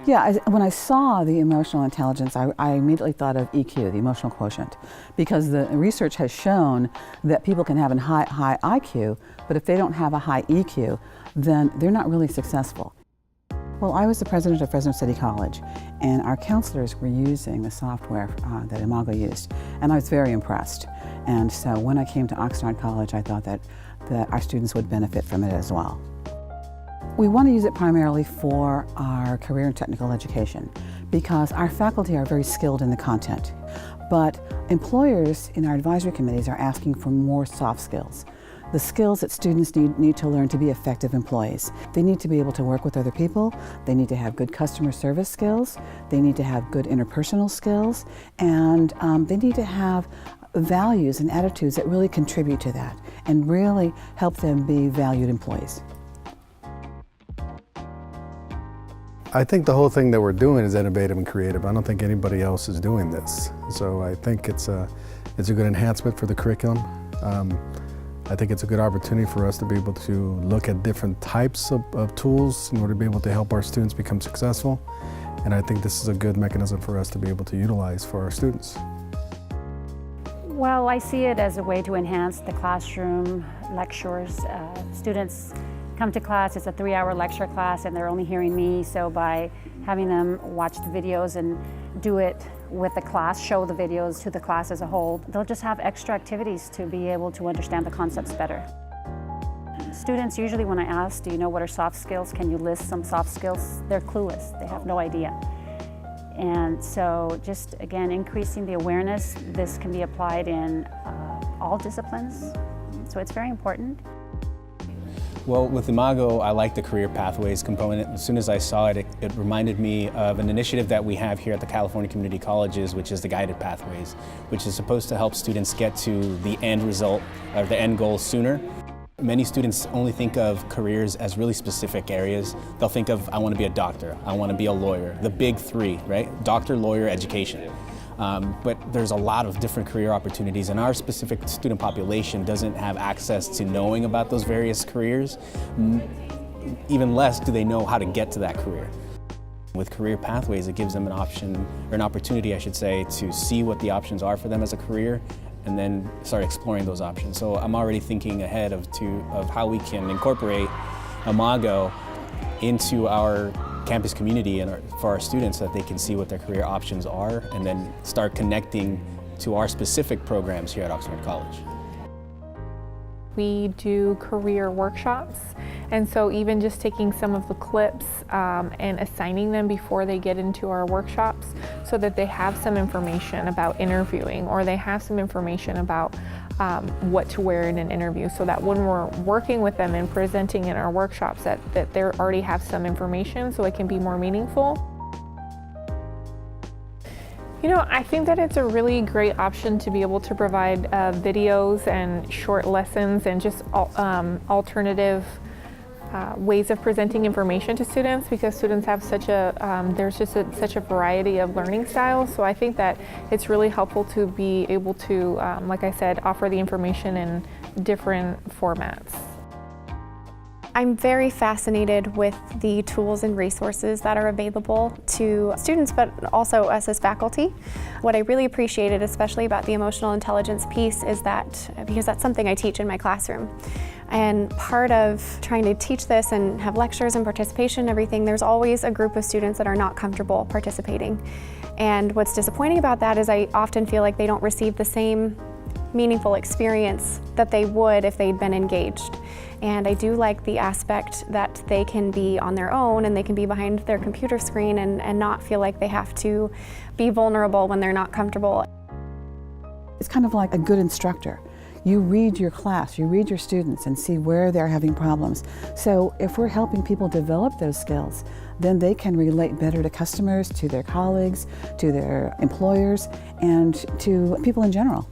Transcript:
Yeah, when I saw the emotional intelligence, I immediately thought of EQ, the emotional quotient, because the research has shown that people can have a high IQ, but if they don't have a high EQ, then they're not really successful. Well, I was the president of Fresno City College, and our counselors were using the software that IMAGO used, and I was very impressed. And so when I came to Oxnard College, I thought that our students would benefit from it as well. We want to use it primarily for our career and technical education because our faculty are very skilled in the content. But employers in our advisory committees are asking for more soft skills. The skills that students need to learn to be effective employees. They need to be able to work with other people, they need to have good customer service skills, they need to have good interpersonal skills, and they need to have values and attitudes that really contribute to that and really help them be valued employees. I think the whole thing that we're doing is innovative and creative. I don't think anybody else is doing this. So I think it's a good enhancement for the curriculum. I think it's a good opportunity for us to be able to look at different types of tools in order to be able to help our students become successful. And I think this is a good mechanism for us to be able to utilize for our students. Well, I see it as a way to enhance the classroom lectures. Students come to class, it's a 3-hour lecture class and they're only hearing me, so by having them watch the videos and do it with the class, show the videos to the class as a whole, they'll just have extra activities to be able to understand the concepts better. Students usually, when I ask, do you know what are soft skills, can you list some soft skills, they're clueless, they have no idea. And so just again, increasing the awareness, this can be applied in all disciplines, so it's very important. Well, with IMAGO, I like the career pathways component. As soon as I saw it, it reminded me of an initiative that we have here at the California Community Colleges, which is the Guided Pathways, which is supposed to help students get to the end result, or the end goal sooner. Many students only think of careers as really specific areas. They'll think of, I want to be a doctor, I want to be a lawyer, the big three, right? Doctor, lawyer, education. But there's a lot of different career opportunities, and our specific student population doesn't have access to knowing about those various careers. Even less do they know how to get to that career. With career pathways, it gives them an option, or an opportunity, I should say, to see what the options are for them as a career and then start exploring those options. So I'm already thinking ahead of how we can incorporate IMAGO into our campus community and for our students so that they can see what their career options are and then start connecting to our specific programs here at Oxnard College. We do career workshops, and so even just taking some of the clips and assigning them before they get into our workshops so that they have some information about interviewing, or they have some information about what to wear in an interview, so that when we're working with them and presenting in our workshops that they already have some information so it can be more meaningful. You know, I think that it's a really great option to be able to provide videos and short lessons and just alternative ways of presenting information to students, because students have such a variety of learning styles. So I think that it's really helpful to be able to, like I said, offer the information in different formats. I'm very fascinated with the tools and resources that are available to students, but also us as faculty. What I really appreciated, especially about the emotional intelligence piece, is that, because that's something I teach in my classroom, and part of trying to teach this and have lectures and participation and everything, there's always a group of students that are not comfortable participating. And what's disappointing about that is I often feel like they don't receive the same meaningful experience that they would if they'd been engaged. And I do like the aspect that they can be on their own and they can be behind their computer screen and not feel like they have to be vulnerable when they're not comfortable. It's kind of like a good instructor. You read your class, you read your students and see where they're having problems. So if we're helping people develop those skills, then they can relate better to customers, to their colleagues, to their employers, and to people in general.